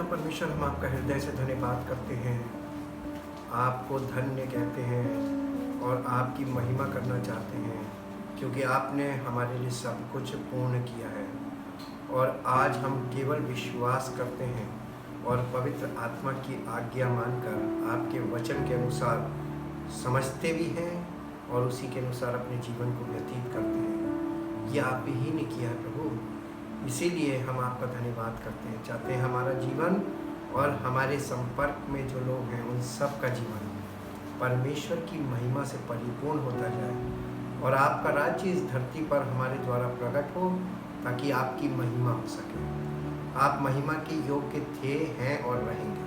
परमेश्वर, हम आपका हृदय से धन्यवाद करते हैं, आपको धन्य कहते हैं और आपकी महिमा करना चाहते हैं, क्योंकि आपने हमारे लिए सब कुछ पूर्ण किया है। और आज हम केवल विश्वास करते हैं और पवित्र आत्मा की आज्ञा मानकर आपके वचन के अनुसार समझते भी हैं और उसी के अनुसार अपने जीवन को व्यतीत करते हैं। ये आप ही ने किया है प्रभु, इसीलिए हम आपका धन्यवाद करते हैं। चाहते हैं हमारा जीवन और हमारे संपर्क में जो लोग हैं उन सब का जीवन परमेश्वर की महिमा से परिपूर्ण होता जाए और आपका राज्य इस धरती पर हमारे द्वारा प्रकट हो, ताकि आपकी महिमा हो सके। आप महिमा के योग्य थे, हैं और रहेंगे।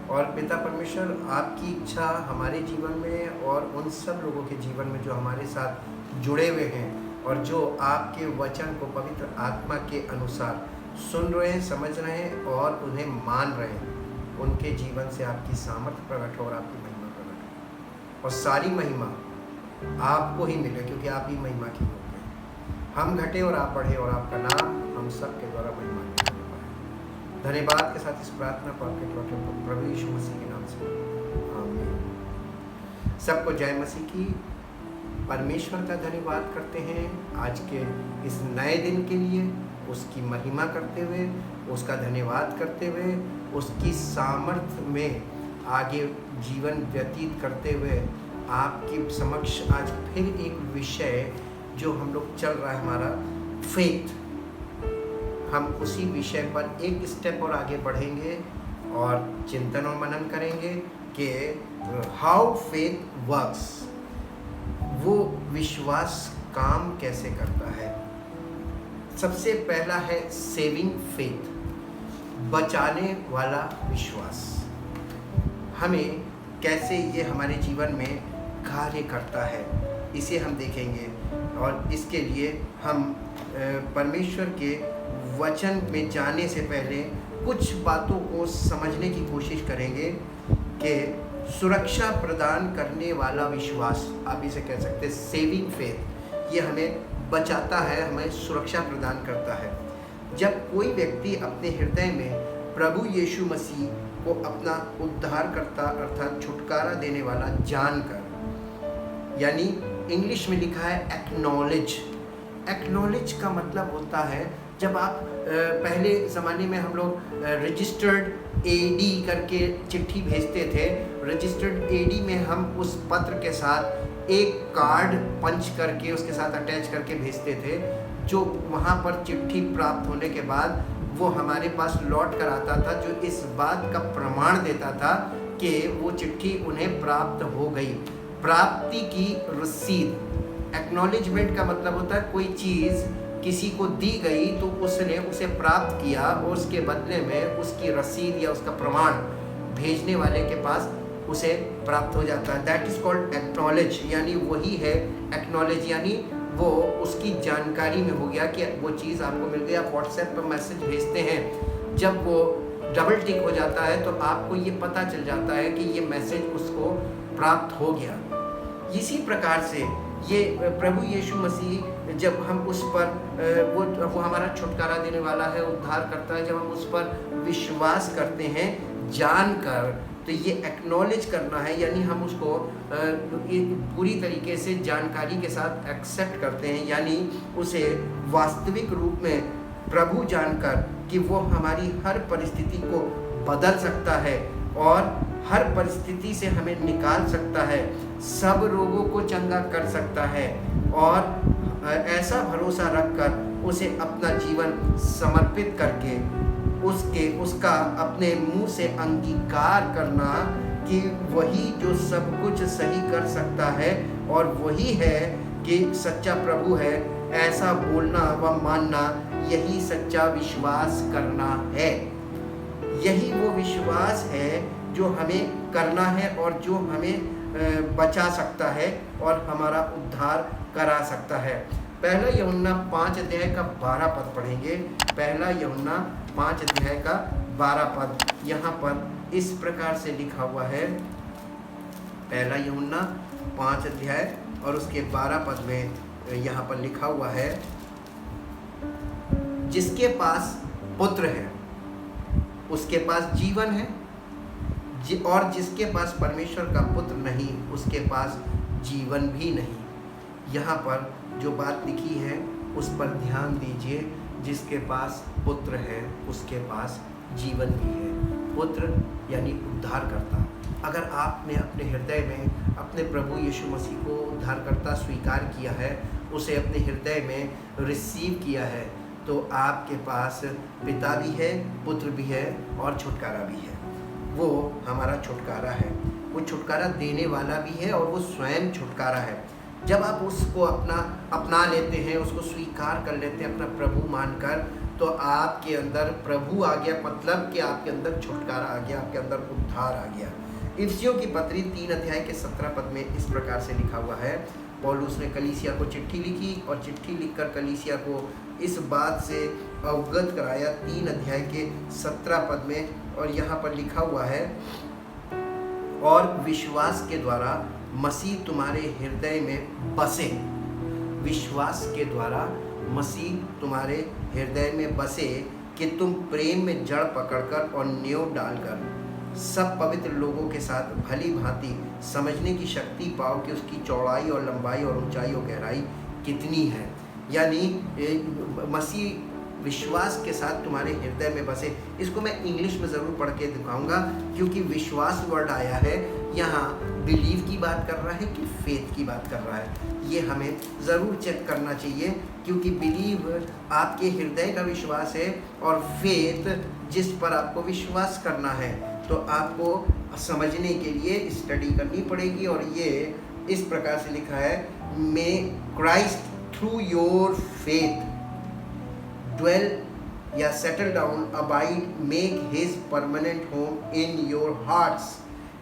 और पिता परमेश्वर, आपकी इच्छा हमारे जीवन में और उन सब लोगों के जीवन में जो हमारे साथ जुड़े हुए हैं और जो आपके वचन को पवित्र आत्मा के अनुसार सुन रहे हैं, समझ रहे हैं और उन्हें मान रहे हैं, उनके जीवन से आपकी सामर्थ्य प्रकट हो और आपकी महिमा प्रकट हो। और सारी महिमा आपको ही मिले, क्योंकि आप ही महिमा की योग्य हैं। हम घटे और आप बढ़े और आपका नाम हम सब के द्वारा महिमा पाए। धन्यवाद के साथ इस प्रार्थना को आपके प्रभु यीशु मसीह के नाम से आमीन। सबको जय मसीह की। परमेश्वर का धन्यवाद करते हैं आज के इस नए दिन के लिए, उसकी महिमा करते हुए, उसका धन्यवाद करते हुए, उसकी सामर्थ्य में आगे जीवन व्यतीत करते हुए आपके समक्ष आज फिर एक विषय जो हम लोग चल रहा है हमारा फेथ, हम उसी विषय पर एक स्टेप और आगे बढ़ेंगे और चिंतन और मनन करेंगे कि हाउ फेथ वर्क्स, वो विश्वास काम कैसे करता है। सबसे पहला है सेविंग फेथ, बचाने वाला विश्वास। हमें कैसे ये हमारे जीवन में कार्य करता है, इसे हम देखेंगे। और इसके लिए हम परमेश्वर के वचन में जाने से पहले कुछ बातों को समझने की कोशिश करेंगे कि सुरक्षा प्रदान करने वाला विश्वास, आप इसे कह सकते हैं सेविंग फेथ, ये हमें बचाता है, हमें सुरक्षा प्रदान करता है। जब कोई व्यक्ति अपने हृदय में प्रभु यीशु मसीह को अपना उद्धारकर्ता अर्थात छुटकारा देने वाला जानकर, यानी इंग्लिश में लिखा है एक्नॉलेज। एक्नॉलेज का मतलब होता है जब आप पहले ज़माने में हम लोग रजिस्टर्ड एडी करके चिट्ठी भेजते थे। रजिस्टर्ड एडी में हम उस पत्र के साथ एक कार्ड पंच करके उसके साथ अटैच करके भेजते थे, जो वहाँ पर चिट्ठी प्राप्त होने के बाद वो हमारे पास लौट कर आता था, जो इस बात का प्रमाण देता था कि वो चिट्ठी उन्हें प्राप्त हो गई। प्राप्ति की रसीद, एक्नॉलेजमेंट का मतलब होता है कोई चीज़ किसी को दी गई तो उसने उसे प्राप्त किया और उसके बदले में उसकी रसीद या उसका प्रमाण भेजने वाले के पास उसे प्राप्त हो जाता है। दैट इज़ कॉल्ड एक्नॉलेज, यानी वही है एक्नॉलेज, यानी वो उसकी जानकारी में हो गया कि वो चीज़ आपको मिल गई। आप व्हाट्सएप पर मैसेज भेजते हैं, जब वो डबल टिक हो जाता है तो आपको ये पता चल जाता है कि ये मैसेज उसको प्राप्त हो गया। इसी प्रकार से ये प्रभु यीशु मसीह, जब हम उस पर वो हमारा छुटकारा देने वाला है, उद्धार करता है, जब हम उस पर विश्वास करते हैं जानकर, तो ये एक्नॉलेज करना है, यानी हम उसको पूरी तरीके से जानकारी के साथ एक्सेप्ट करते हैं, यानी उसे वास्तविक रूप में प्रभु जानकर कि वो हमारी हर परिस्थिति को बदल सकता है और हर परिस्थिति से हमें निकाल सकता है, सब रोगों को चंगा कर सकता है, और ऐसा भरोसा रखकर उसे अपना जीवन समर्पित करके उसका अपने मुंह से अंगीकार करना कि वही जो सब कुछ सही कर सकता है और वही है कि सच्चा प्रभु है, ऐसा बोलना व मानना, यही सच्चा विश्वास करना है। यही वो विश्वास है जो हमें करना है और जो हमें बचा सकता है और हमारा उद्धार करा सकता है। पहला यूहन्ना 5 अध्याय का 12 पद पढ़ेंगे। पहला यूहन्ना 5 अध्याय का 12 पद यहाँ पर इस प्रकार से लिखा हुआ है। पहला यूहन्ना 5 अध्याय और उसके 12 पद में यहाँ पर लिखा हुआ है, जिसके पास पुत्र है उसके पास जीवन है, और जिसके पास परमेश्वर का पुत्र नहीं उसके पास जीवन भी नहीं। यहाँ पर जो बात लिखी है उस पर ध्यान दीजिए। जिसके पास पुत्र है उसके पास जीवन भी है। पुत्र यानी उद्धारकर्ता। अगर आपने अपने हृदय में अपने प्रभु यीशु मसीह को उद्धारकर्ता स्वीकार किया है, उसे अपने हृदय में रिसीव किया है, तो आपके पास पिता भी है, पुत्र भी है और छुटकारा भी है। वो हमारा छुटकारा है, वो छुटकारा देने वाला भी है और वो स्वयं छुटकारा है। जब आप उसको अपना लेते हैं, उसको स्वीकार कर लेते हैं अपना प्रभु मानकर, तो आपके अंदर प्रभु आ गया, मतलब कि आपके अंदर छुटकारा आ गया, आपके अंदर उद्धार आ गया। इफिसियों की पत्री 3 अध्याय के 17 पद में इस प्रकार से लिखा हुआ है। पौलुस ने कलीसिया को चिट्ठी लिखी और चिट्ठी लिखकर कलीसिया को इस बात से अवगत कराया 3 अध्याय के 17 पद में। और यहाँ पर लिखा हुआ है, और विश्वास के द्वारा मसीह तुम्हारे हृदय में बसे। विश्वास के द्वारा मसीह तुम्हारे हृदय में बसे कि तुम प्रेम में जड़ पकड़कर और नींव डालकर सब पवित्र लोगों के साथ भली भांति समझने की शक्ति पाओ कि उसकी चौड़ाई और लंबाई और ऊंचाई और गहराई कितनी है। यानी मसीह विश्वास के साथ तुम्हारे हृदय में बसे। इसको मैं इंग्लिश में ज़रूर पढ़ के दिखाऊंगा, क्योंकि विश्वास वर्ड आया है यहाँ, बिलीव की बात कर रहा है कि फेथ की बात कर रहा है, ये हमें ज़रूर चेक करना चाहिए। क्योंकि बिलीव आपके हृदय का विश्वास है और फेथ जिस पर आपको विश्वास करना है, तो आपको समझने के लिए स्टडी करनी पड़ेगी। और ये इस प्रकार से लिखा है, may Christ through your faith dwell या settle down, abide, make his permanent home in your hearts.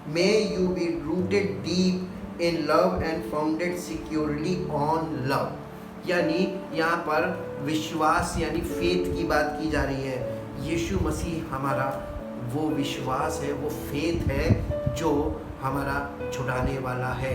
May you be rooted deep in love and founded securely on love. यानी यहाँ पर विश्वास यानी फेथ की बात की जा रही है। यीशु मसीह हमारा वो विश्वास है, वो फेथ है जो हमारा छुड़ाने वाला है,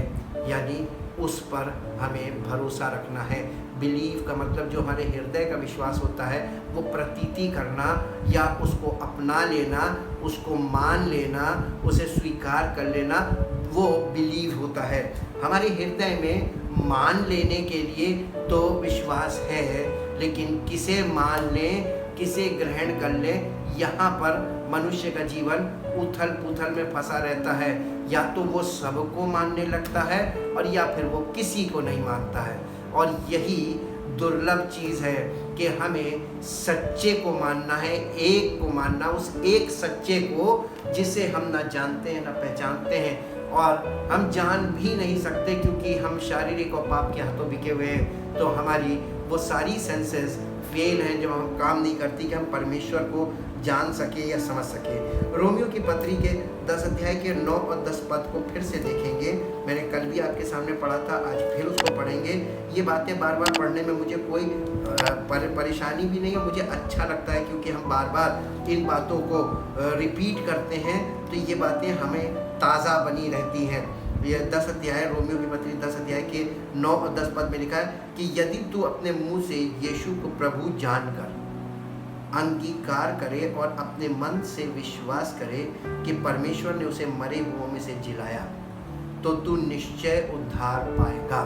यानी उस पर हमें भरोसा रखना है। बिलीव का मतलब जो हमारे हृदय का विश्वास होता है, वो प्रतीति करना या उसको अपना लेना, उसको मान लेना, उसे स्वीकार कर लेना, वो बिलीव होता है। हमारे हृदय में मान लेने के लिए तो विश्वास है, लेकिन किसे मान लें, किसे ग्रहण कर लें, यहाँ पर मनुष्य का जीवन उथल पुथल में फंसा रहता है। या तो वो सबको मानने लगता है और या फिर वो किसी को नहीं मानता है। और यही दुर्लभ चीज़ है कि हमें सच्चे को मानना है, एक को मानना, उस एक सच्चे को जिसे हम ना जानते हैं ना पहचानते हैं, और हम जान भी नहीं सकते क्योंकि हम शारीरिक और पाप के हाथों बिके हुए हैं। तो हमारी वो सारी सेंसेस फेल हैं, जब हम काम नहीं करती कि हम परमेश्वर को जान सके या समझ सके। रोमियो की पत्री के 10 अध्याय के 9 और 10 पद को फिर से देखेंगे। मैंने कल भी आपके सामने पढ़ा था, आज फिर उसको पढ़ेंगे। ये बातें बार बार पढ़ने में मुझे कोई परेशानी भी नहीं है, मुझे अच्छा लगता है, क्योंकि हम बार बार इन बातों को रिपीट करते हैं तो ये बातें हमें ताज़ा बनी रहती हैं। ये 10 अध्याय रोमियो की पत्री 10 अध्याय के 9 और 10 पद में लिखा है कि यदि तू अपने मुंह से यीशु को प्रभु जानकर अंगीकार करे और अपने मन से विश्वास करे कि परमेश्वर ने उसे मरे हुओं में से जिलाया, तो तू निश्चय उद्धार पाएगा।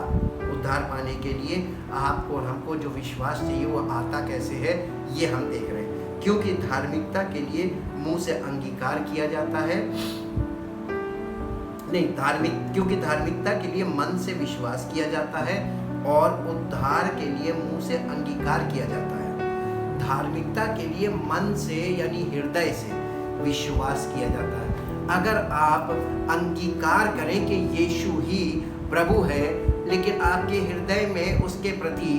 उद्धार पाने के लिए आपको और हमको जो विश्वास चाहिए वो आता कैसे है, ये हम देख रहे हैं। क्योंकि धार्मिकता के लिए मुंह से अंगीकार किया जाता है, क्योंकि धार्मिकता के लिए मन से विश्वास किया जाता है और उद्धार के लिए मुंह से अंगीकार किया जाता है। धार्मिकता के लिए मन से यानी हृदय से विश्वास किया जाता है। अगर आप अंगीकार करें कि यीशु ही प्रभु है, लेकिन आपके हृदय में उसके प्रति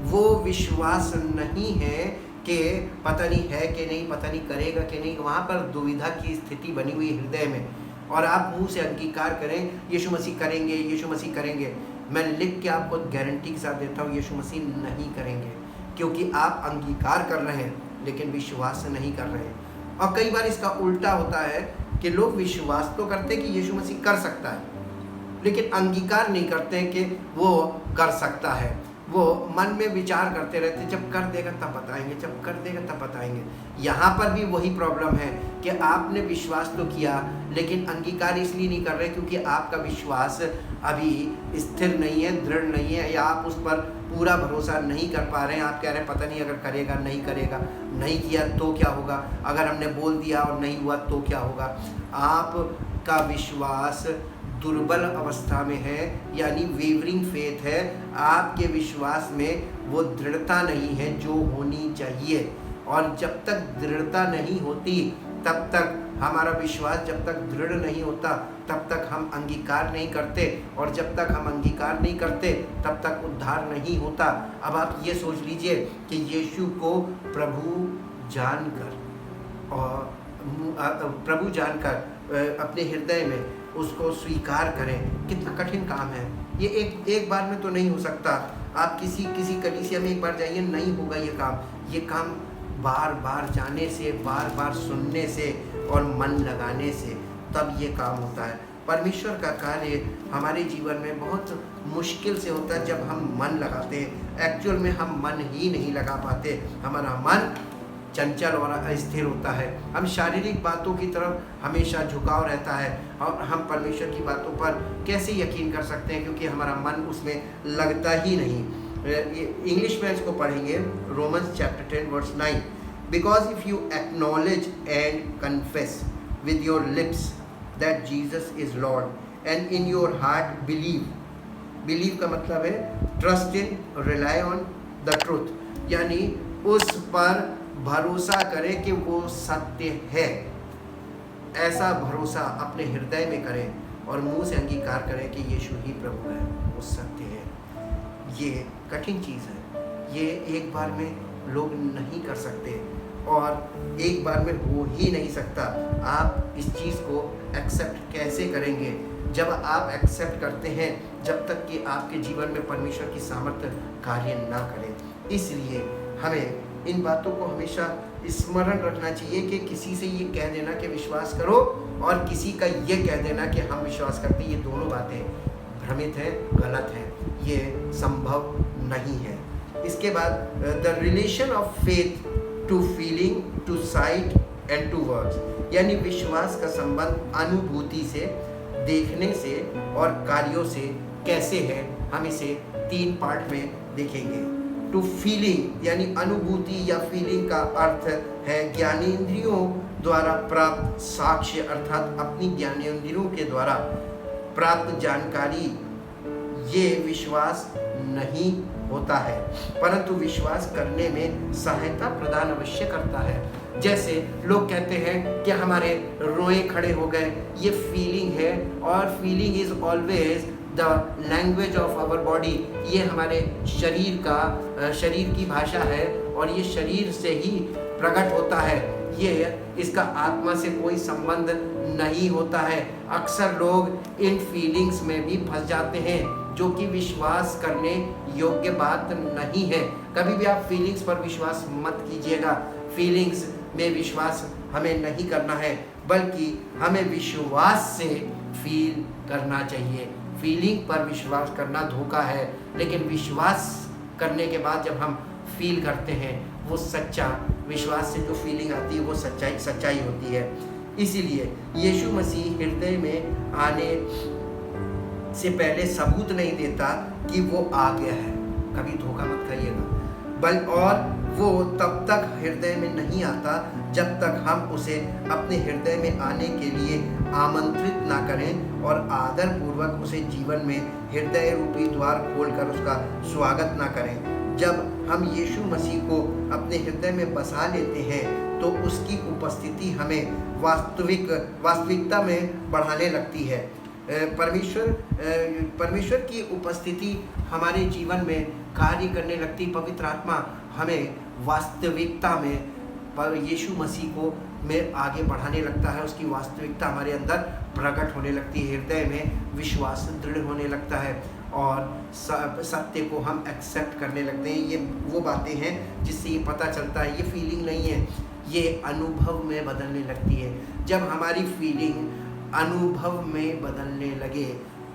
वो विश्वास नहीं है कि पता नहीं है कि नहीं, पता नहीं करेगा कि नहीं, वहाँ पर दुविधा की स्थिति बनी हुई हृदय में, और आप मुंह से अंगीकार करें यीशु मसीह करेंगे, यीशु मसीह करेंगे, मैं लिख के आपको गारंटी के साथ देता हूँ यीशु मसीह नहीं करेंगे, क्योंकि आप अंगीकार कर रहे हैं लेकिन विश्वास नहीं कर रहे हैं। और कई बार इसका उल्टा होता है कि लोग विश्वास तो करते हैं कि यीशु मसीह कर सकता है, लेकिन अंगीकार नहीं करते हैं कि वो कर सकता है। वो मन में विचार करते रहते, जब कर देगा तब बताएंगे, जब कर देगा तब बताएंगे। यहाँ पर भी वही प्रॉब्लम है कि आपने विश्वास तो किया लेकिन अंगीकार इसलिए नहीं कर रहे क्योंकि आपका विश्वास अभी स्थिर नहीं है, दृढ़ नहीं है, या आप उस पर पूरा भरोसा नहीं कर पा रहे हैं। आप कह रहे हैं पता नहीं अगर करेगा नहीं करेगा, नहीं किया तो क्या होगा, अगर हमने बोल दिया और नहीं हुआ तो क्या होगा। आपका विश्वास दुर्बल अवस्था में है, यानी वेवरिंग फेथ है। आपके विश्वास में वो दृढ़ता नहीं है जो होनी चाहिए। और जब तक दृढ़ता नहीं होती तब तक हमारा विश्वास जब तक दृढ़ नहीं होता तब तक हम अंगीकार नहीं करते, और जब तक हम अंगीकार नहीं करते तब तक उद्धार नहीं होता। अब आप ये सोच लीजिए कि यीशु को प्रभु जानकर अपने हृदय में उसको स्वीकार करें, कितना कठिन काम है ये। एक बार में तो नहीं हो सकता। आप किसी कलीसिया में एक बार जाइए, नहीं होगा ये काम बार बार जाने से, बार बार सुनने से और मन लगाने से तब ये काम होता है। परमेश्वर का कार्य हमारे जीवन में बहुत मुश्किल से होता है जब हम मन लगाते हैं। एक्चुअल में हम मन ही नहीं लगा पाते, हमारा मन चंचल और अस्थिर होता है। हम शारीरिक बातों की तरफ हमेशा झुकाव रहता है, और हम परमेश्वर की बातों पर कैसे यकीन कर सकते हैं क्योंकि हमारा मन उसमें लगता ही नहीं। इंग्लिश में इसको पढ़ेंगे, Romans chapter 10 verse 9। Because if you acknowledge and confess with your lips that Jesus is Lord and in your heart believe का मतलब है trust in, rely on the truth, यानी उस पर भरोसा करें कि वो सत्य है। ऐसा भरोसा अपने हृदय में करें और मुंह से अंगीकार करें कि यीशु ही प्रभु है, वो सत्य है। ये कठिन चीज़ है, ये एक बार में लोग नहीं कर सकते और एक बार में हो ही नहीं सकता। आप इस चीज़ को एक्सेप्ट कैसे करेंगे? जब आप एक्सेप्ट करते हैं, जब तक कि आपके जीवन में परमेश्वर की सामर्थ्य कार्य ना करे। इसलिए हमें इन बातों को हमेशा स्मरण रखना चाहिए कि किसी से ये कह देना कि विश्वास करो और किसी का ये कह देना कि हम विश्वास करते हैं, ये दोनों बातें भ्रमित हैं, गलत हैं, ये संभव नहीं है। इसके बाद the relation of faith to feeling to sight and to words, यानी विश्वास का संबंध अनुभूति से, देखने से और कार्यों से कैसे है, हम इसे 3 पार्ट में देखेंगे। टू फीलिंग यानी अनुभूति या फीलिंग का अर्थ है ज्ञानेंद्रियों द्वारा प्राप्त साक्ष्य, अर्थात अपनी ज्ञानेंद्रियों के द्वारा प्राप्त जानकारी। ये विश्वास नहीं होता है, परंतु विश्वास करने में सहायता प्रदान अवश्य करता है। जैसे लोग कहते हैं कि हमारे रोए खड़े हो गए, ये फीलिंग है, और feeling is always the language of our body. ये हमारे शरीर की भाषा है और ये शरीर से ही प्रकट होता है, ये इसका आत्मा से कोई संबंध नहीं होता है। अक्सर लोग इन फीलिंग्स में भी फंस जाते हैं जो कि विश्वास करने योग्य बात नहीं है। कभी भी आप फीलिंग्स पर विश्वास मत कीजिएगा। फीलिंग्स में विश्वास हमें नहीं करना है, बल्कि हमें विश्वास से फील करना चाहिए। फीलिंग पर विश्वास करना धोखा है, लेकिन विश्वास करने के बाद जब हम फील करते हैं, वो सच्चा विश्वास से जो फीलिंग आती है वो सच्चाई होती है। इसीलिए यीशु मसीह हृदय में आने से पहले सबूत नहीं देता कि वो आ गया है, कभी धोखा मत खाइएगा। और वो तब तक हृदय में नहीं आता जब तक हम उसे अपने हृदय में आने के लिए आमंत्रित ना करें और आदर पूर्वक उसे जीवन में हृदय रूपी द्वार खोलकर उसका स्वागत ना करें। जब हम यीशु मसीह को अपने हृदय में बसा लेते हैं तो उसकी उपस्थिति हमें वास्तविकता में बढ़ाने लगती है। परमेश्वर की उपस्थिति हमारे जीवन में कार्य करने लगती। पवित्र आत्मा हमें वास्तविकता में यीशु मसीह को में आगे बढ़ाने लगता है। उसकी वास्तविकता हमारे अंदर प्रकट होने लगती है, हृदय में विश्वास दृढ़ होने लगता है और सत्य को हम एक्सेप्ट करने लगते हैं। ये वो बातें हैं जिससे ये पता चलता है, ये फीलिंग नहीं है, ये अनुभव में बदलने लगती है। जब हमारी फीलिंग अनुभव में बदलने लगे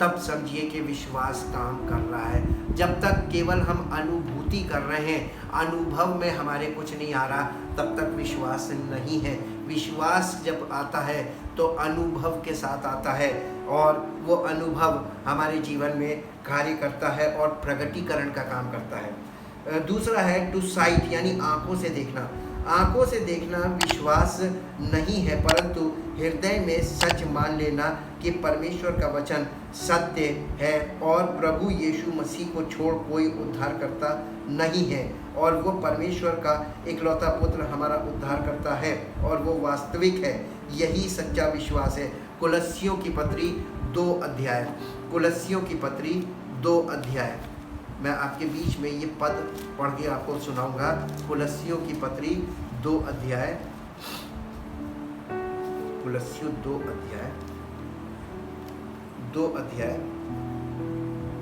तब समझिए कि विश्वास काम कर रहा है। जब तक केवल हम अनुभूति कर रहे हैं, अनुभव में हमारे कुछ नहीं आ रहा, तब तक विश्वास नहीं है। विश्वास जब आता है तो अनुभव के साथ आता है, और वो अनुभव हमारे जीवन में कार्य करता है और प्रगटीकरण का काम करता है। दूसरा है टू साइट, यानी आंखों से देखना। आंखों से देखना विश्वास नहीं है, परंतु हृदय में सच मान लेना कि परमेश्वर का वचन सत्य है और प्रभु यीशु मसीह को छोड़ कोई उद्धार करता नहीं है, और वो परमेश्वर का इकलौता पुत्र हमारा उद्धार करता है और वो वास्तविक है। यही सच्चा विश्वास है। कुलस्सियों की पत्री 2 अध्याय, कुलस्सियों की पत्री 2 अध्याय, मैं आपके बीच में ये पद पढ़ के आपको सुनाऊंगा। कुलस्सियों की पत्री 2 अध्याय, कुलस्सियों 2 अध्याय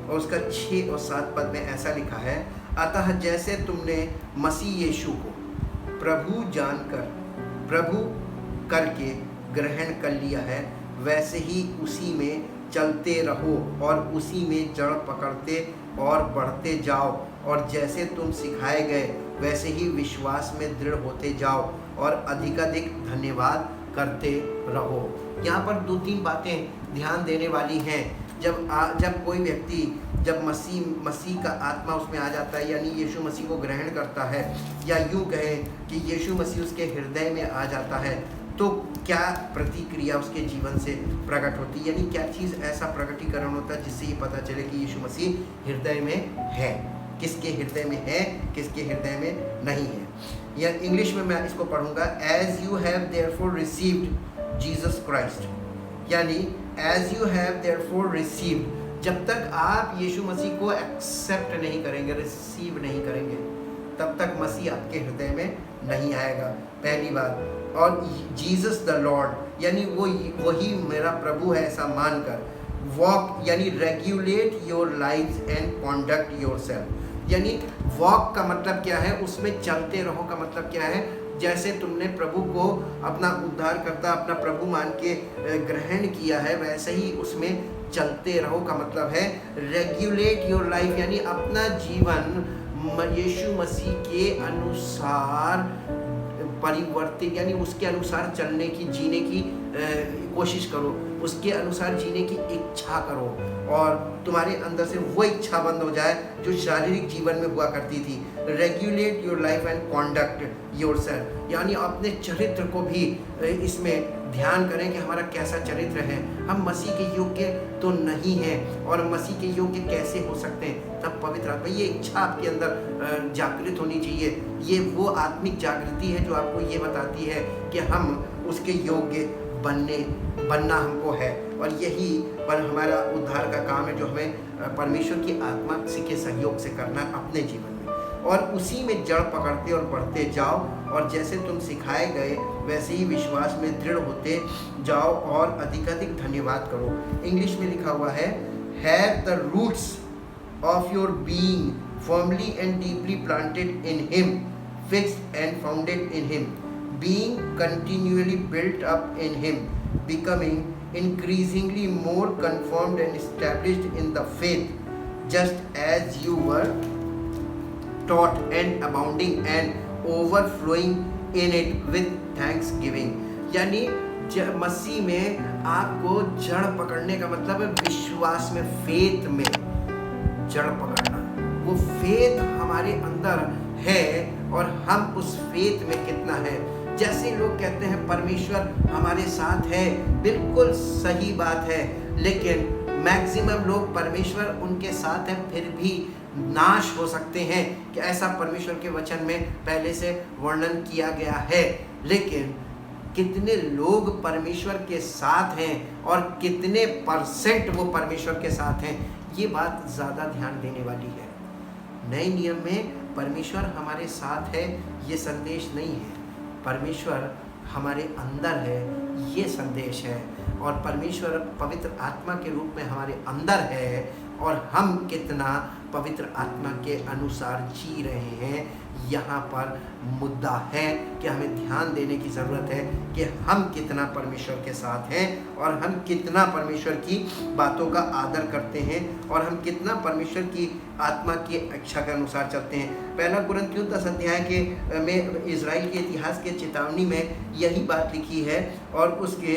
और उसका 6 और 7 पद में ऐसा लिखा है, अतः जैसे तुमने मसीह यीशु को प्रभु जानकर, प्रभु करके ग्रहण कर लिया है, वैसे ही उसी में चलते रहो और उसी में जड़ पकड़ते और बढ़ते जाओ, और जैसे तुम सिखाए गए वैसे ही विश्वास में दृढ़ होते जाओ और अधिकाधिक धन्यवाद करते रहो। यहाँ पर 2-3 बातें ध्यान देने वाली हैं। जब कोई व्यक्ति, जब मसीह का आत्मा उसमें आ जाता है, यानी यीशु मसीह को ग्रहण करता है, या यूँ कहें कि यीशु मसीह उसके हृदय में आ जाता है, तो क्या प्रतिक्रिया उसके जीवन से प्रकट होती है, यानी क्या चीज़ ऐसा प्रकटीकरण होता है जिससे ये पता चले कि यीशु मसीह हृदय में है, किसके हृदय में है, किसके हृदय में नहीं है। या इंग्लिश में मैं इसको पढ़ूंगा, as you have therefore received Jesus Christ, यानी as you have therefore received, जब तक आप यीशु मसीह को एक्सेप्ट नहीं करेंगे, रिसीव नहीं करेंगे, तब तक मसीह आपके हृदय में नहीं आएगा, पहली बात। और जीसस द लॉर्ड, यानी वही मेरा प्रभु है ऐसा मानकर, वॉक यानी regulate your life and conduct your self, यानी वॉक का मतलब क्या है, उसमें चलते रहो का मतलब क्या है, जैसे तुमने प्रभु को अपना उद्धारकर्ता, अपना प्रभु मान के ग्रहण किया है, वैसे ही उसमें चलते रहो का मतलब है रेगुलेट योर लाइफ, यानी अपना जीवन यीशु मसीह के अनुसार परिवर्तित, यानी उसके अनुसार चलने की, जीने की कोशिश करो, उसके अनुसार जीने की इच्छा करो, और तुम्हारे अंदर से वो इच्छा बंद हो जाए जो शारीरिक जीवन में हुआ करती थी। Regulate your life and conduct your self, यानी अपने चरित्र को भी इसमें ध्यान करें कि हमारा कैसा चरित्र है। हम मसीह के योग्य तो नहीं हैं, और मसीह के योग्य कैसे हो सकते हैं, तब पवित्र आत्मा, ये इच्छा आपके अंदर जागृत होनी चाहिए। ये वो आत्मिक जागृति है जो आपको ये बताती है कि हम उसके योग्य बनना हमको है, और यही पर हमारा उद्धार का काम है जो हमें परमेश्वर की आत्मा के सहयोग से करना अपने जीवन में, और उसी में जड़ पकड़ते और बढ़ते जाओ, और जैसे तुम सिखाए गए वैसे ही विश्वास में दृढ़ होते जाओ और अधिकाधिक धन्यवाद करो। इंग्लिश में लिखा हुआ है, have the roots of your being firmly and deeply planted in him, fixed and founded in him, being continually built up in him, becoming increasingly more confirmed and established in the faith, just as you were taught, and abounding and overflowing in it with thanksgiving। यानी मसीह में आपको जड़ पकड़ने का मतलब है विश्वास में, फेथ में जड़ पकड़ना। वो फेथ हमारे अंदर है, और हम उस फेथ में कितना है। जैसे लोग कहते हैं परमेश्वर हमारे साथ है, बिल्कुल सही बात है, लेकिन मैक्सिमम लोग परमेश्वर उनके साथ है फिर भी नाश हो सकते हैं, कि ऐसा परमेश्वर के वचन में पहले से वर्णन किया गया है। लेकिन कितने लोग परमेश्वर के साथ हैं और कितने % वो परमेश्वर के साथ हैं, ये बात ज़्यादा ध्यान देने वाली है। नए नियम में परमेश्वर हमारे साथ है ये संदेश नहीं है, परमेश्वर हमारे अंदर है ये संदेश है, और परमेश्वर पवित्र आत्मा के रूप में हमारे अंदर है, और हम कितना पवित्र आत्मा के अनुसार जी रहे हैं यहाँ पर मुद्दा है कि हमें ध्यान देने की ज़रूरत है कि हम कितना परमेश्वर के साथ हैं और हम कितना परमेश्वर की बातों का आदर करते हैं और हम कितना परमेश्वर की आत्मा की इच्छा के अनुसार चलते हैं। पहला कुरिन्थियों 10 अध्याय के में इज़राइल के इतिहास के चेतावनी में यही बात लिखी है और उसके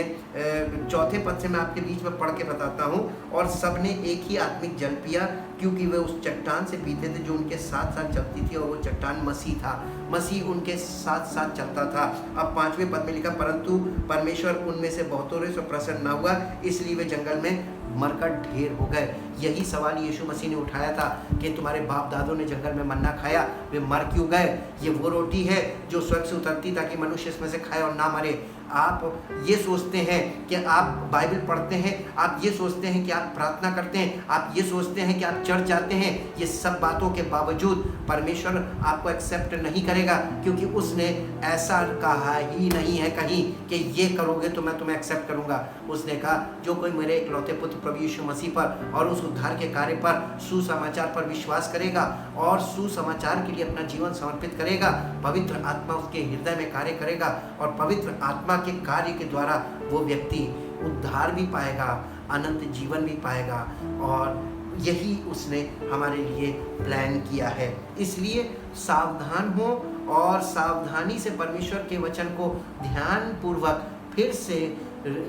चौथे पद से मैं आपके बीच में पढ़ के बताता हूँ। और सबने एक ही आत्मिक जल पिया, क्योंकि वे उस चट्टान से पीते थे जो उनके साथ साथ चलती थी, और वो चट्टान मसीह था। मसीह उनके साथ साथ चलता था। अब 5वें पद में लिखा, परंतु परमेश्वर उनमें से बहुतों से प्रसन्न न हुआ, इसलिए वे जंगल में मरकर ढेर हो गए। यही सवाल यीशु मसीह ने उठाया था कि तुम्हारे बाप दादों ने जंगल में मन्ना खाया, वे मर क्यों गए? ये वो रोटी है जो स्वर्ग से उतरती ताकि मनुष्य इसमें से खाए और ना मरे। आप ये सोचते हैं कि आप बाइबल पढ़ते हैं, आप ये सोचते हैं कि आप प्रार्थना करते हैं, आप ये सोचते हैं कि आप चर्च जाते हैं, ये सब बातों के बावजूद परमेश्वर आपको एक्सेप्ट नहीं करेगा, क्योंकि उसने ऐसा कहा ही नहीं है कहीं कि ये करोगे तो मैं तुम्हें एक्सेप्ट करूंगा। उसने कहा जो कोई मेरे इकलौते पुत्र प्रभु यीशु मसीह पर और उस उद्धार के कार्य पर, सुसमाचार पर विश्वास करेगा और सुसमाचार के लिए अपना जीवन समर्पित करेगा, पवित्र आत्मा उसके हृदय में कार्य करेगा और पवित्र आत्मा के कार्य के द्वारा वो व्यक्ति उद्धार भी पाएगा, अनंत जीवन भी पाएगा। और यही उसने हमारे लिए प्लान किया है। इसलिए सावधान हो और सावधानी से परमेश्वर के वचन को ध्यान पूर्वक फिर से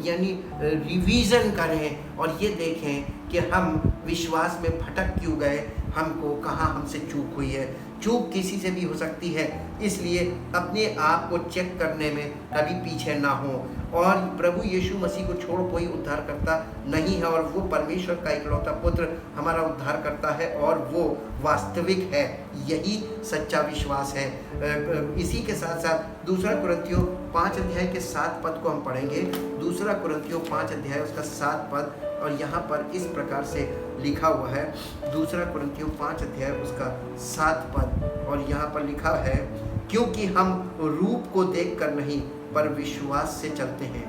यानी रिवीजन करें और ये देखें कि हम विश्वास में भटक क्यों गए, हमको कहाँ हमसे चूक हुई है। चूक किसी से भी हो सकती है, इसलिए अपने आप को चेक करने में कभी पीछे ना हो। और प्रभु यीशु मसीह को छोड़ कोई उद्धार करता नहीं है, और वो परमेश्वर का इकलौता पुत्र हमारा उद्धार करता है और वो वास्तविक है। यही सच्चा विश्वास है। इसी के साथ साथ दूसरा कुरिन्थियों 5 अध्याय के 7 पद को हम पढ़ेंगे। दूसरा कुरिन्थियों 5 अध्याय उसका 7 पद, और यहाँ पर इस प्रकार से लिखा हुआ है। दूसरा कुरिन्थियों 5 अध्याय उसका 7 पद, और यहाँ पर लिखा है, क्योंकि हम रूप को देखकर नहीं पर विश्वास से चलते हैं,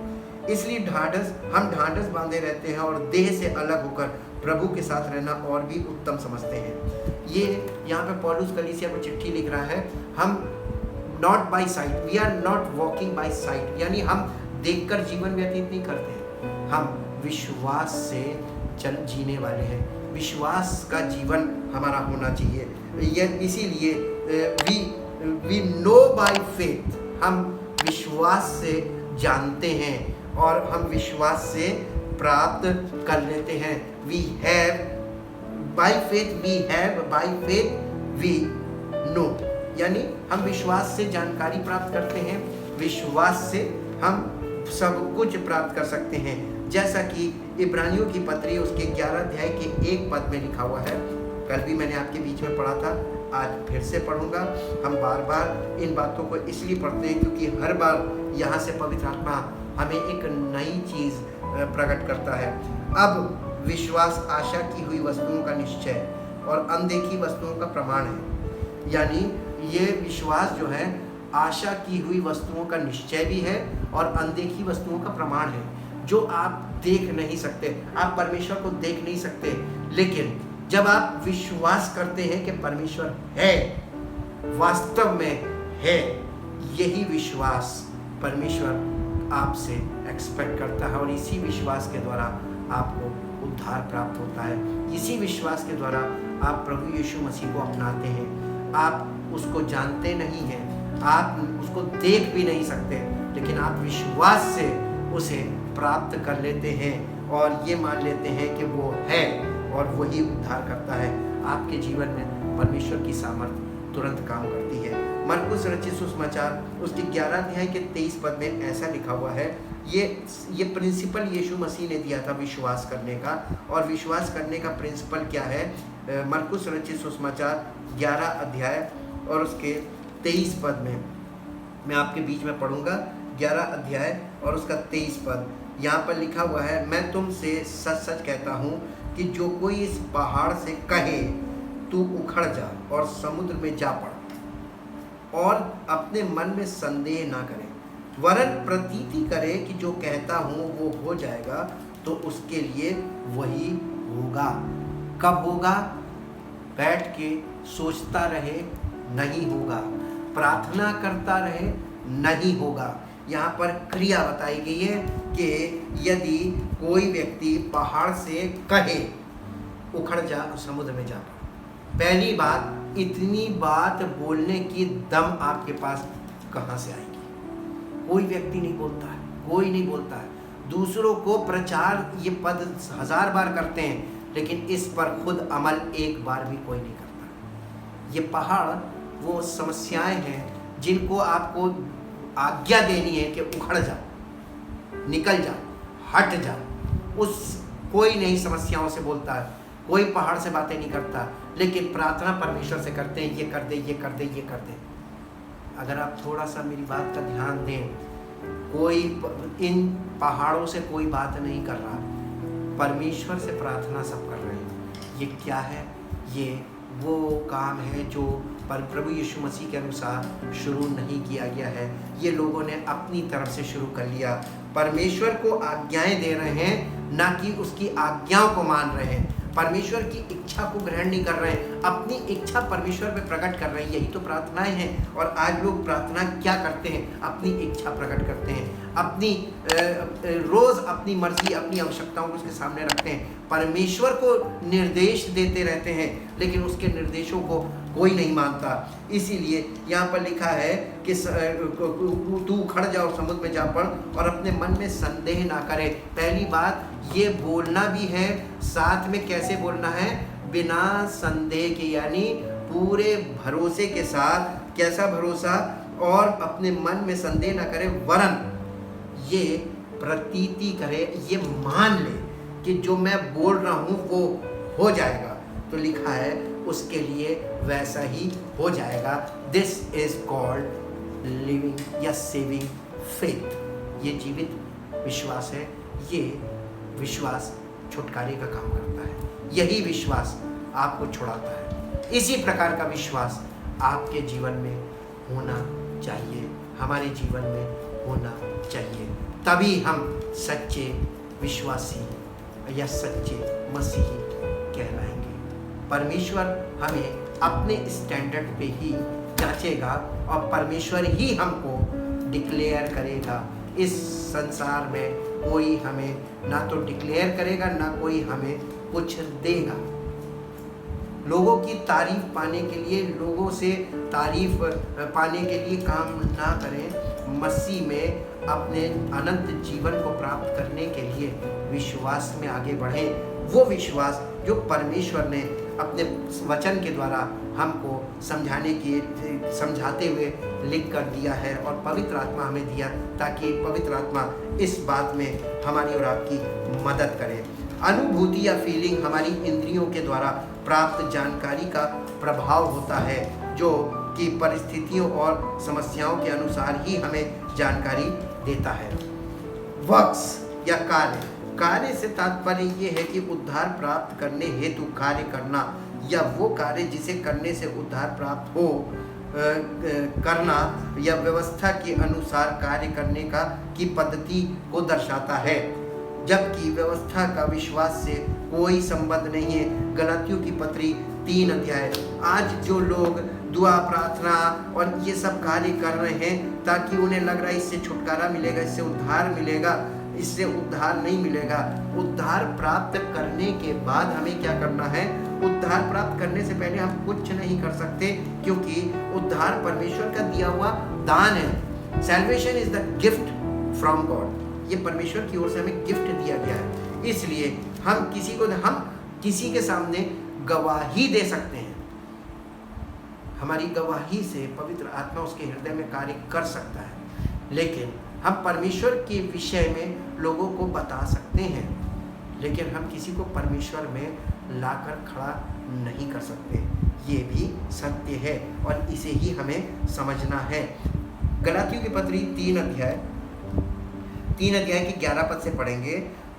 इसलिए हम ढांढस बांधे रहते हैं और देह से अलग होकर प्रभु के साथ रहना और भी उत्तम समझते हैं। ये यहाँ पे पौलुस कलीसिया को चिट्ठी लिख रहा है। हम not by sight, we are not walking by sight, यानी हम देखकर जीवन व्यतीत नहीं करते, हम विश्वास से जीने वाले हैं। विश्वास का जीवन हमारा होना चाहिए। इसीलिए वी नो बाय फेथ, हम विश्वास से जानते हैं और हम विश्वास से प्राप्त कर लेते हैं। We have by faith, we have by faith, we know, यानी हम विश्वास से जानकारी प्राप्त करते हैं, विश्वास से हम सब कुछ प्राप्त कर सकते हैं। जैसा कि इब्रानियों की पत्री उसके 11 अध्याय के 1 पद में लिखा हुआ है। कल भी मैंने आपके बीच में पढ़ा था, आज फिर से पढ़ूंगा। हम बार बार इन बातों को इसलिए पढ़ते हैं क्योंकि हर बार यहाँ से पवित्र आत्मा हमें एक नई चीज़ प्रकट करता है। अब विश्वास आशा की हुई वस्तुओं का निश्चय और अनदेखी वस्तुओं का प्रमाण है। यानी ये विश्वास जो है आशा की हुई वस्तुओं का निश्चय भी है और अनदेखी वस्तुओं का प्रमाण है। जो आप देख नहीं सकते, आप परमेश्वर को देख नहीं सकते, लेकिन जब आप विश्वास करते हैं कि परमेश्वर है, वास्तव में है, यही विश्वास परमेश्वर आपसे एक्सपेक्ट करता है और इसी विश्वास के द्वारा आपको उद्धार प्राप्त होता है। इसी विश्वास के द्वारा आप प्रभु यीशु मसीह को अपनाते हैं। आप उसको जानते नहीं हैं, आप उसको देख भी नहीं सकते, लेकिन आप विश्वास से उसे प्राप्त कर लेते हैं और ये मान लेते हैं कि वो है और वही उद्धार करता है। आपके जीवन में परमेश्वर की सामर्थ्य तुरंत काम करती है। मरकुस रचित सुसमाचार उसके 11 अध्याय के 23 पद में ऐसा लिखा हुआ है। ये प्रिंसिपल यीशु मसीह ने दिया था विश्वास करने का, और विश्वास करने का प्रिंसिपल क्या है? मरकुस रचित सुसमाचार 11 अध्याय और उसके 23 पद में मैं आपके बीच में पढ़ूंगा। 11 अध्याय और उसका 23 पद यहाँ पर लिखा हुआ है, मैं तुमसे सच सच कहता हूँ कि जो कोई इस पहाड़ से कहे तू उखड़ जा और समुद्र में जा पड़, और अपने मन में संदेह ना करे, वरन प्रतीति करे कि जो कहता हूँ वो हो जाएगा, तो उसके लिए वही होगा। कब होगा? बैठ के सोचता रहे, नहीं होगा। प्रार्थना करता रहे, नहीं होगा। यहाँ पर क्रिया बताई गई है कि यदि कोई व्यक्ति पहाड़ से कहे उखड़ जा समुद्र में जा, पहली बात, इतनी बात बोलने की दम आपके पास कहाँ से आएगी? कोई व्यक्ति नहीं बोलता है, कोई नहीं बोलता है। दूसरों को प्रचार ये पद 1000 बार करते हैं, लेकिन इस पर खुद अमल एक बार भी कोई नहीं करता। ये पहाड़ वो समस्याएं हैं जिनको आपको आज्ञा देनी है कि उखड़ जाओ, निकल जाओ, हट जाओ। उस कोई नहीं समस्याओं से बोलता है, कोई पहाड़ से बातें नहीं करता, लेकिन प्रार्थना परमेश्वर से करते हैं, ये कर दे, ये कर दे, ये कर दे। अगर आप थोड़ा सा मेरी बात का ध्यान दें, कोई इन पहाड़ों से कोई बात नहीं कर रहा, परमेश्वर से प्रार्थना सब कर रहे हैं। ये क्या है? ये वो काम है जो प्रभु यीशु मसीह के अनुसार शुरू नहीं किया गया है। ये लोगों ने अपनी तरफ से शुरू कर लिया। परमेश्वर को आज्ञाएं दे रहे हैं, ना कि उसकी आज्ञाओं को मान रहे हैं। परमेश्वर की इच्छा को ग्रहण नहीं कर रहे हैं, अपनी इच्छा परमेश्वर पे प्रकट कर रहे हैं। यही तो प्रार्थनाएं हैं। और आज लोग प्रार्थना क्या करते हैं? अपनी इच्छा प्रकट करते हैं, अपनी रोज अपनी मर्जी, अपनी आवश्यकताओं को उसके सामने रखते हैं। परमेश्वर को निर्देश देते रहते हैं, लेकिन उसके निर्देशों को कोई नहीं मानता। इसीलिए यहाँ पर लिखा है कि तू उखड़ जा और समुद्र में जा पड़ और अपने मन में संदेह ना करे। पहली बात ये बोलना भी है, साथ में कैसे बोलना है? बिना संदेह के, यानी पूरे भरोसे के साथ। कैसा भरोसा? और अपने मन में संदेह ना करे, वरन ये प्रतीति करे, ये मान ले कि जो मैं बोल रहा हूँ वो हो जाएगा। तो लिखा है उसके लिए वैसा ही हो जाएगा। दिस इज कॉल्ड लिविंग या सेविंग फेथ। ये जीवित विश्वास है। ये विश्वास छुटकारे का काम करता है। यही विश्वास आपको छुड़ाता है। इसी प्रकार का विश्वास आपके जीवन में होना चाहिए, हमारे जीवन में होना चाहिए। तभी हम सच्चे विश्वासी या सच्चे मसीही कहलाएंगे। परमेश्वर हमें अपने स्टैंडर्ड पे ही जांचेगा और परमेश्वर ही हमको डिक्लेयर करेगा। इस संसार में कोई हमें ना तो डिक्लेयर करेगा, ना कोई हमें कुछ देगा। लोगों की तारीफ पाने के लिए, लोगों से तारीफ पाने के लिए काम ना करें। मसीह में अपने अनंत जीवन को प्राप्त करने के लिए विश्वास में आगे बढ़ें। वो विश्वास जो परमेश्वर ने अपने वचन के द्वारा हमको समझाते हुए लिख कर दिया है, और पवित्र आत्मा हमें दिया, ताकि पवित्र आत्मा इस बात में हमारी और आपकी मदद करे। अनुभूति या फीलिंग हमारी इंद्रियों के द्वारा प्राप्त जानकारी का प्रभाव होता है, जो कि परिस्थितियों और समस्याओं के अनुसार ही हमें जानकारी देता है। वर्क्स या कार्य से तात्पर्य ये है कि उद्धार प्राप्त करने हेतु कार्य करना, या वो कार्य जिसे करने से उद्धार प्राप्त हो करना, या व्यवस्था के अनुसार कार्य करने की पद्धति को दर्शाता है, जबकि व्यवस्था का विश्वास से कोई संबंध नहीं है। गलातियों की पत्री 3 अध्याय। आज जो लोग दुआ, प्रार्थना और ये सब कार्य कर रहे हैं ताकि उन्हें लग रहा है इससे छुटकारा मिलेगा, इससे उद्धार मिलेगा, इससे उद्धार नहीं मिलेगा। उद्धार प्राप्त करने के बाद हमें क्या करना है? उद्धार प्राप्त करने से पहले हम कुछ नहीं कर सकते, क्योंकि उद्धार परमेश्वर का दिया हुआ दान है। Salvation is the gift from God. ये परमेश्वर की ओर से हमें गिफ्ट दिया गया है। इसलिए हम किसी के सामने गवाही दे सकते हैं। हमारी गवाही से पवित्र आत्मा उसके हृदय में कार्य कर सकता है, लेकिन हम परमेश्वर के विषय में लोगों को बता सकते हैं, लेकिन हम किसी को परमेश्वर में लाकर खड़ा नहीं कर सकते। ये भी सत्य है और इसे ही हमें समझना है। गलातियों की पत्री 3 अध्याय की 11 पद से पढ़ेंगे।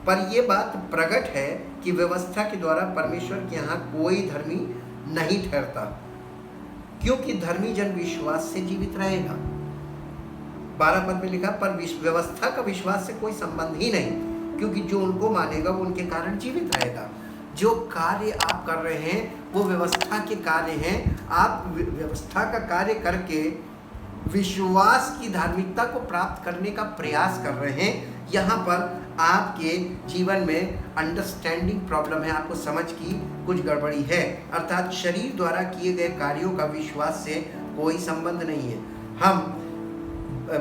पर यह बात प्रकट है कि व्यवस्था के द्वारा परमेश्वर के यहाँ कोई धर्मी नहीं ठहरता, क्योंकि धर्मी जन विश्वास से जीवित रहेगा। 12 पद में लिखा, पर व्यवस्था का विश्वास से कोई संबंध ही नहीं, क्योंकि जो उनको मानेगा वो उनके कारण जीवित रहेगा। जो कार्य आप कर रहे हैं वो व्यवस्था के कार्य हैं। आप व्यवस्था का कार्य करके विश्वास की धार्मिकता को प्राप्त करने का प्रयास कर रहे हैं। यहाँ पर आपके जीवन में अंडरस्टैंडिंग प्रॉब्लम है, आपको समझ की कुछ गड़बड़ी है, अर्थात शरीर द्वारा किए गए कार्यों का विश्वास से कोई संबंध नहीं है। हम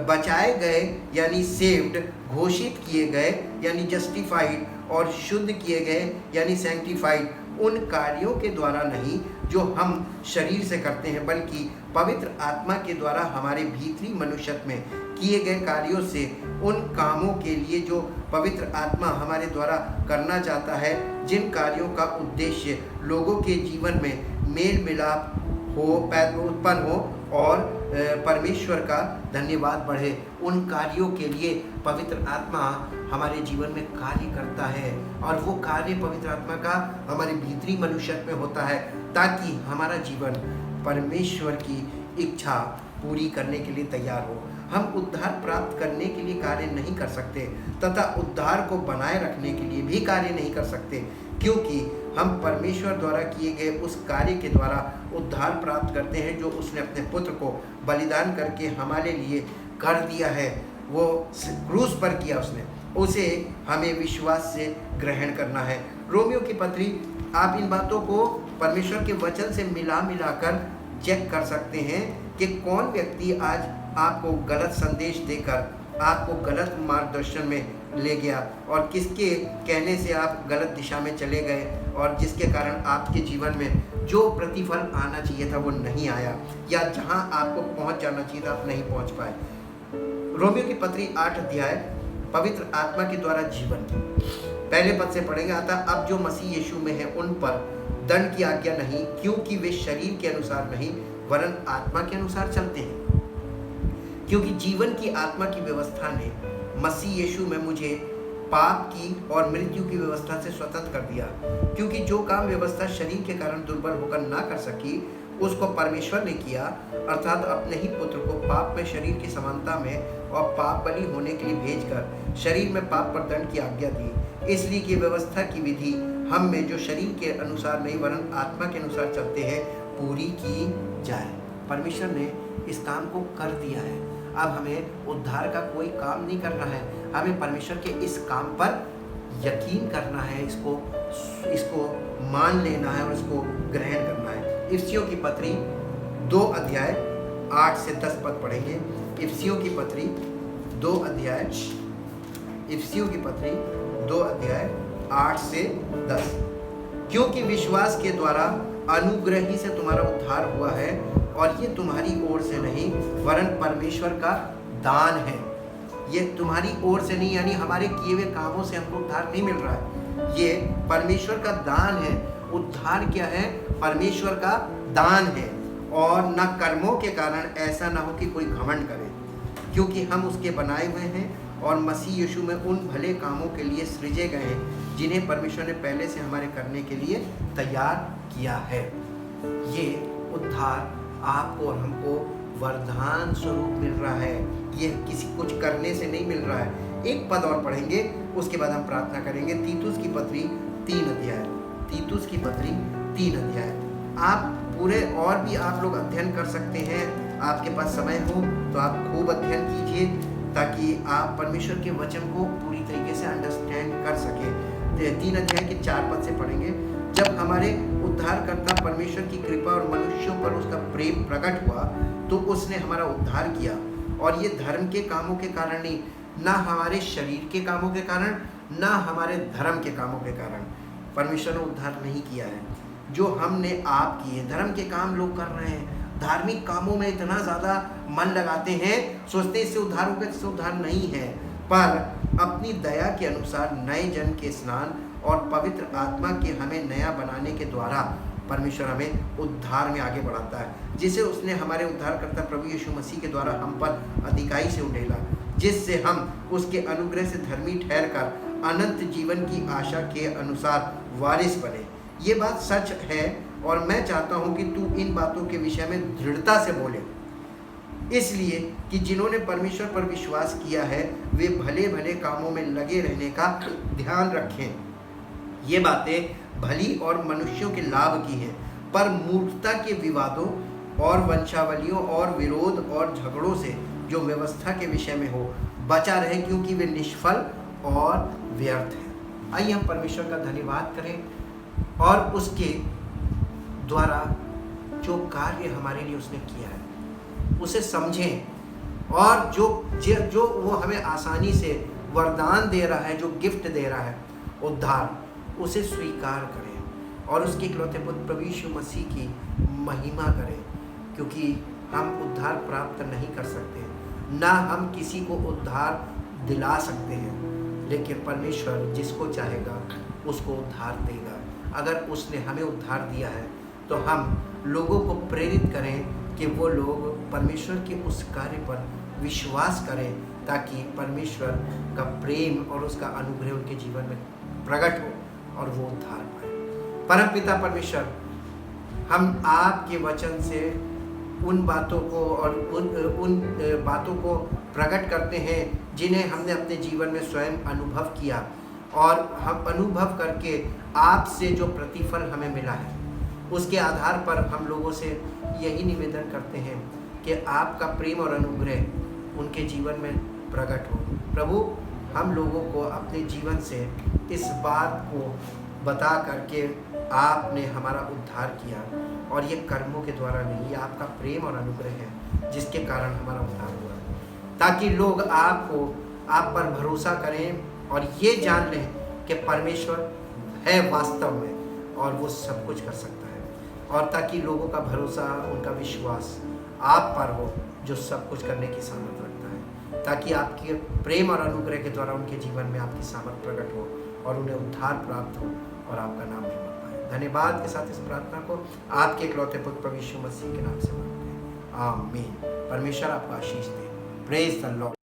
बचाए गए यानी सेव्ड, घोषित किए गए यानी जस्टिफाइड, और शुद्ध किए गए यानी सैंक्टिफाइड उन कार्यों के द्वारा नहीं जो हम शरीर से करते हैं, बल्कि पवित्र आत्मा के द्वारा हमारे भीतरी मनुष्यत्व में किए गए कार्यों से, उन कामों के लिए जो पवित्र आत्मा हमारे द्वारा करना चाहता है, जिन कार्यों का उद्देश्य लोगों के जीवन में मेल मिलाप हो, उत्पन्न हो और परमेश्वर का धन्यवाद बढ़े, उन कार्यों के लिए पवित्र आत्मा हमारे जीवन में कार्य करता है। और वो कार्य पवित्र आत्मा का हमारे भीतरी मनुष्यत्व में होता है, ताकि हमारा जीवन परमेश्वर की इच्छा पूरी करने के लिए तैयार हो। हम उद्धार प्राप्त करने के लिए कार्य नहीं कर सकते तथा उद्धार को बनाए रखने के लिए भी कार्य नहीं कर सकते, क्योंकि हम परमेश्वर द्वारा किए गए उस कार्य के द्वारा उद्धार प्राप्त करते हैं जो उसने अपने पुत्र को बलिदान करके हमारे लिए कर दिया है। वो क्रूस पर किया उसने, उसे हमें विश्वास से ग्रहण करना है। रोमियो की पत्री, आप इन बातों को परमेश्वर के वचन से मिलाकर चेक कर सकते हैं कि कौन व्यक्ति आज आपको गलत संदेश देकर आपको गलत मार्गदर्शन में ले गया और किसके कहने से आप गलत दिशा में चले गए और जिसके कारण आपके जीवन में जो प्रतिफल आना चाहिए था वो नहीं आया, या जहां आपको पहुंच जाना चाहिए था आप नहीं पहुंच पाए। रोमियो की पत्री 8 अध्याय पवित्र आत्मा के द्वारा जीवन, पहले पद से पढ़ेंगे। अतः अब जो मसीह यीशु में है उन पर दंड की आज्ञा नहीं, क्योंकि वे शरीर के अनुसार नहीं वरन आत्मा के अनुसार चलते हैं। क्योंकि जीवन की आत्मा की व्यवस्था ने मसीह यीशु में मुझे पाप की और मृत्यु की व्यवस्था से स्वतंत्र कर दिया, क्योंकि जो काम व्यवस्था शरीर के कारण दुर्बल होकर ना कर सकी उसको परमेश्वर ने किया, अर्थात अपने ही पुत्र को पाप में शरीर की समानता में और पाप बलि होने के लिए भेजकर शरीर में पाप पर दंड की आज्ञा दी, इसलिए कि व्यवस्था की विधि हम में जो शरीर के अनुसार नहीं वरन आत्मा के अनुसार चलते हैं पूरी की जाए। परमेश्वर ने इस काम को कर दिया है। अब हमें उद्धार का कोई काम नहीं करना है, हमें परमेश्वर के इस काम पर यकीन करना है, इसको मान लेना है और इसको ग्रहण करना है। इफिसियों की पत्री 2 अध्याय 8 से 10 पद पढ़ेंगे। इफिसियों की पत्री 2 अध्याय 8 से 10। क्योंकि विश्वास के द्वारा अनुग्रह ही से तुम्हारा उद्धार हुआ है, और ये तुम्हारी ओर से नहीं वरन परमेश्वर का दान है। ये तुम्हारी ओर से नहीं यानी हमारे किए हुए कामों से हमको उद्धार नहीं मिल रहा है, ये परमेश्वर का दान है। उद्धार क्या है? परमेश्वर का दान है, और न कर्मों के कारण, ऐसा ना हो कि कोई घमंड करे, क्योंकि हम उसके बनाए हुए हैं और मसीह यीशु में उन भले कामों के लिए सृजे गए हैं जिन्हें परमेश्वर ने पहले से हमारे करने के लिए तैयार किया है। ये उद्धार आपको और हमको वरदान स्वरूप मिल रहा है, ये किसी कुछ करने से नहीं मिल रहा है। एक पद और पढ़ेंगे, उसके बाद हम प्रार्थना करेंगे। तीतुस की पत्री 3 अध्याय, तीतुस की पत्री 3 अध्याय। आप पूरे और भी आप लोग अध्ययन कर सकते हैं, आपके पास समय हो तो आप खूब अध्ययन कीजिए ताकि आप परमेश्वर के वचन को पूरी तरीके से अंडरस्टैंड कर सकें। 3 अध्याय के 4 पद से पढ़ेंगे। जब हमारे उद्धारकर्ता परमेश्वर की कृपा और मनुष्यों पर उसका प्रेम प्रकट हुआ तो उसने हमारा उद्धार किया, और ये धर्म के कामों के कारण नहीं, ना हमारे शरीर के कामों के कारण, ना हमारे धर्म के कामों के कारण। परमेश्वर ने उद्धार नहीं किया है जो हमने आप किए। धर्म के काम लोग कर रहे हैं, धार्मिक कामों में इतना ज़्यादा मन लगाते हैं, सोचते इससे उद्धार होगा, इससे उद्धार नहीं है। पर अपनी दया के अनुसार नए जन्म के स्नान और पवित्र आत्मा के हमें नया बनाने के द्वारा परमेश्वर हमें उद्धार में आगे बढ़ाता है, जिसे उसने हमारे उद्धारकर्ता प्रभु यीशु मसीह के द्वारा हम पर अधिकाई से उंडेला, जिससे हम उसके अनुग्रह से धर्मी ठहरकर अनंत जीवन की आशा के अनुसार वारिस बने। ये बात सच है और मैं चाहता हूँ कि तू इन बातों के विषय में दृढ़ता से बोले, इसलिए कि जिन्होंने परमेश्वर पर विश्वास किया है वे भले भले कामों में लगे रहने का ध्यान रखें। ये बातें भली और मनुष्यों के लाभ की हैं, पर मूर्खता के विवादों और वंशावलियों और विरोध और झगड़ों से जो व्यवस्था के विषय में हो बचा रहे, क्योंकि वे निष्फल और व्यर्थ हैं। आइए हम परमेश्वर का धन्यवाद करें और उसके द्वारा जो कार्य हमारे लिए उसने किया है उसे समझें, और जो वो हमें आसानी से वरदान दे रहा है, जो गिफ्ट दे रहा है उद्धार, उसे स्वीकार करें और उसके इकलौते पुत्र प्रभु यीशु मसीह की महिमा करें, क्योंकि हम उद्धार प्राप्त नहीं कर सकते, ना हम किसी को उद्धार दिला सकते हैं, लेकिन परमेश्वर जिसको चाहेगा उसको उद्धार देगा। अगर उसने हमें उद्धार दिया है तो हम लोगों को प्रेरित करें कि वो लोग परमेश्वर के उस कार्य पर विश्वास करें, ताकि परमेश्वर का प्रेम और उसका अनुग्रह उनके जीवन में प्रकट हो और वो उद्धार पाए। परमपिता परमेश्वर, हम आपके वचन से उन बातों को और उन बातों को प्रकट करते हैं जिन्हें हमने अपने जीवन में स्वयं अनुभव किया, और हम अनुभव करके आपसे जो प्रतिफल हमें मिला है उसके आधार पर हम लोगों से यही निवेदन करते हैं कि आपका प्रेम और अनुग्रह उनके जीवन में प्रकट हो। प्रभु, हम लोगों को अपने जीवन से इस बात को बता करके आपने हमारा उद्धार किया, और ये कर्मों के द्वारा नहीं, ये आपका प्रेम और अनुग्रह है जिसके कारण हमारा उद्धार हुआ, ताकि लोग आप पर भरोसा करें और ये जान लें कि परमेश्वर है वास्तव में और वो सब कुछ कर सकता है, और ताकि लोगों का भरोसा, उनका विश्वास आप पर हो जो सब कुछ करने की सामर्थ्य रखता है, ताकि आपके प्रेम और अनुग्रह के द्वारा उनके जीवन में आपकी सामर्थ्य प्रकट हो और उन्हें उद्धार प्राप्त हो और आपका नाम महिमा पाए। धन्यवाद के साथ इस प्रार्थना को आपके इकलौते पुत्र प्रभु यीशु मसीह के नाम से मांगते हैं, आमीन। परमेश्वर आपको आशीष दे। Praise the Lord.